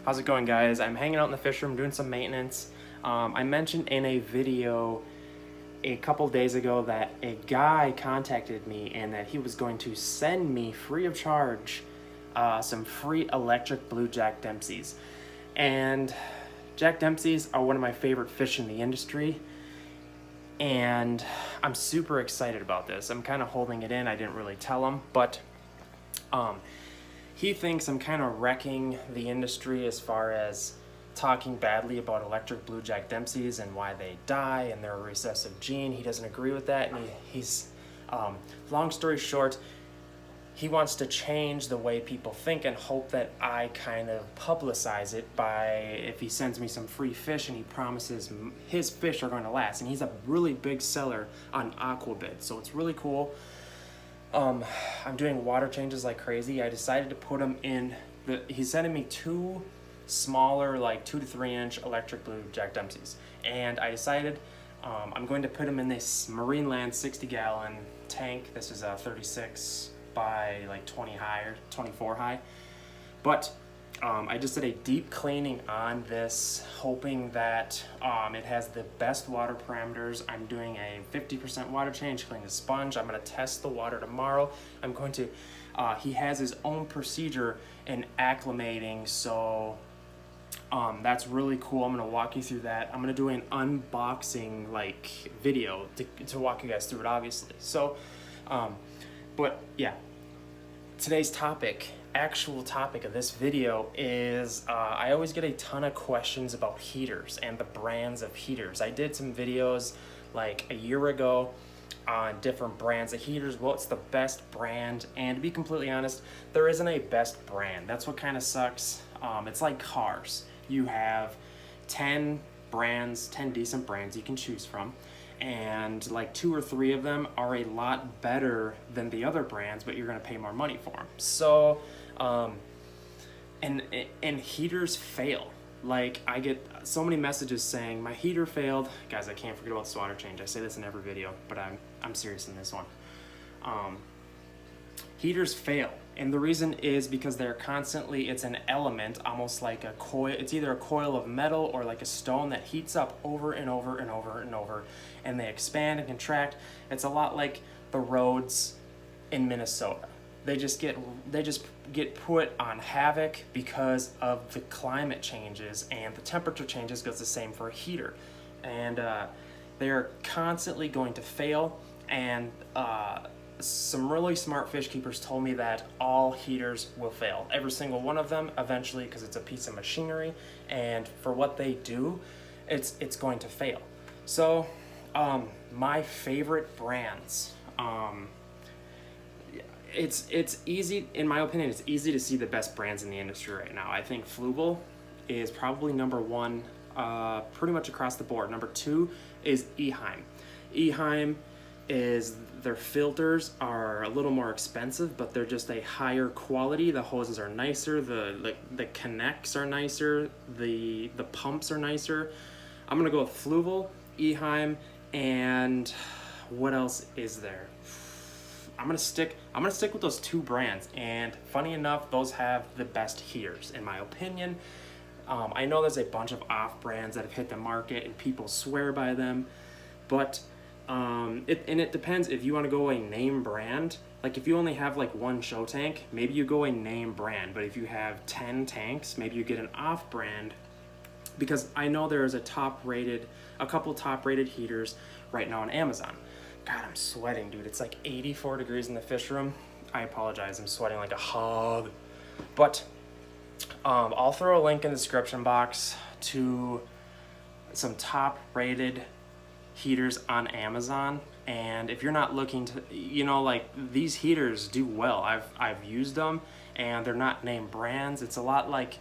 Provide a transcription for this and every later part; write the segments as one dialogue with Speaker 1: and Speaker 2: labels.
Speaker 1: How's it going, guys? I'm hanging out in the fish room doing some maintenance. I mentioned in a video a couple days ago that a guy contacted me and that he was going to send me free of charge some free electric blue Jack Dempseys. And Jack Dempseys are one of my favorite fish in the industry, and I'm super excited about this. I'm kind of holding it in. I didn't really tell him, but he thinks I'm kind of wrecking the industry as far as talking badly about electric blue Jack Dempseys and why they die and they're a recessive gene. He doesn't agree with that, and he's long story short, he wants to change the way people think and hope that I kind of publicize it by, if he sends me some free fish and he promises his fish are going to last. And he's a really big seller on aquabid, so it's really cool. I'm doing water changes like crazy. I decided to put them in he's sending me two smaller, like 2 to 3 inch electric blue Jack Dempseys, and I decided I'm going to put them in this Marineland 60-gallon tank. This is a 36 by like 20 high or 24 high, but I just did a deep cleaning on this, hoping that it has the best water parameters. I'm doing a 50% water change, clean the sponge. I'm going to test the water tomorrow. I'm going to, he has his own procedure in acclimating, so that's really cool. I'm going to walk you through that. I'm going to do an unboxing like video to walk you guys through it, obviously. So, but yeah, today's actual topic of this video is I always get a ton of questions about heaters and the brands of heaters. I did some videos like a year ago on different brands of heaters, what's the best brand, and to be completely honest, there isn't a best brand. That's what kind of sucks. It's like cars. You have 10 brands, 10 decent brands you can choose from, and like 2 or 3 of them are a lot better than the other brands, but you're going to pay more money for them. So and heaters fail. Like, I get so many messages saying my heater failed. Guys, I can't forget about this water change. I say this in every video, but I'm serious in this one. Heaters fail, and the reason is because they're constantly, it's an element, almost like a coil. It's either a coil of metal or like a stone that heats up over and over and over and over, and they expand and contract. It's a lot like the roads in Minnesota. They just get put on havoc because of the climate changes, and the temperature changes goes the same for a heater, and they're constantly going to fail. And some really smart fish keepers told me that all heaters will fail, every single one of them eventually, because it's a piece of machinery, and for what they do, it's going to fail. So my favorite brands, it's easy, in my opinion, it's easy to see the best brands in the industry right now. I think Fluval is probably number 1, pretty much across the board. Number 2 is Eheim. Eheim is, their filters are a little more expensive, but they're just a higher quality. The hoses are nicer, the connects are nicer, the pumps are nicer. I'm gonna go with Fluval, Eheim, and what else is there? I'm gonna stick with those 2 brands, and funny enough, those have the best heaters in my opinion. I know there's a bunch of off brands that have hit the market and people swear by them, but it depends. If you want to go a name brand, like if you only have like 1 show tank, maybe you go a name brand. But if you have 10 tanks, maybe you get an off brand, because I know there is a couple top rated heaters right now on Amazon. God, I'm sweating, dude. It's like 84 degrees in the fish room. I apologize, I'm sweating like a hog. But I'll throw a link in the description box to some top rated heaters on Amazon. And if you're not looking to, like, these heaters do well. I've used them, and they're not name brands. It's a lot like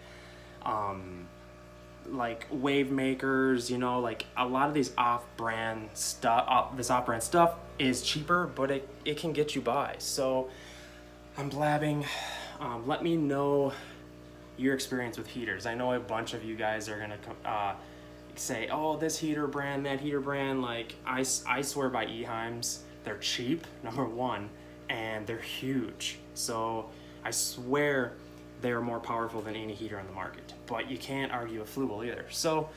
Speaker 1: wave makers, like a lot of these off-brand stuff. This off-brand stuff is cheaper, but it can get you by. So I'm blabbing. Let me know your experience with heaters. I know a bunch of you guys are gonna say, oh, this heater brand, that heater brand. Like, I swear by Eheims. They're cheap, number 1, and they're huge. So I swear they are more powerful than any heater on the market. But you can't argue with fluval either. So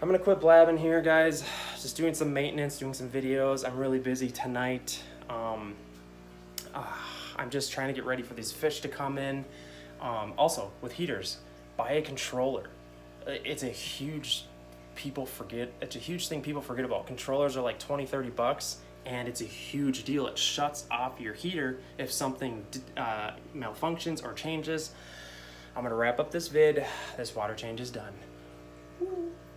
Speaker 1: I'm gonna quit blabbing here, guys. Just doing some maintenance, doing some videos. I'm really busy tonight. I'm just trying to get ready for these fish to come in. Also, with heaters, buy a controller. It's a huge thing people forget about. Controllers are like 20, 30 bucks, and it's a huge deal. It shuts off your heater if something malfunctions or changes. I'm gonna wrap up this vid. This water change is done. Woo.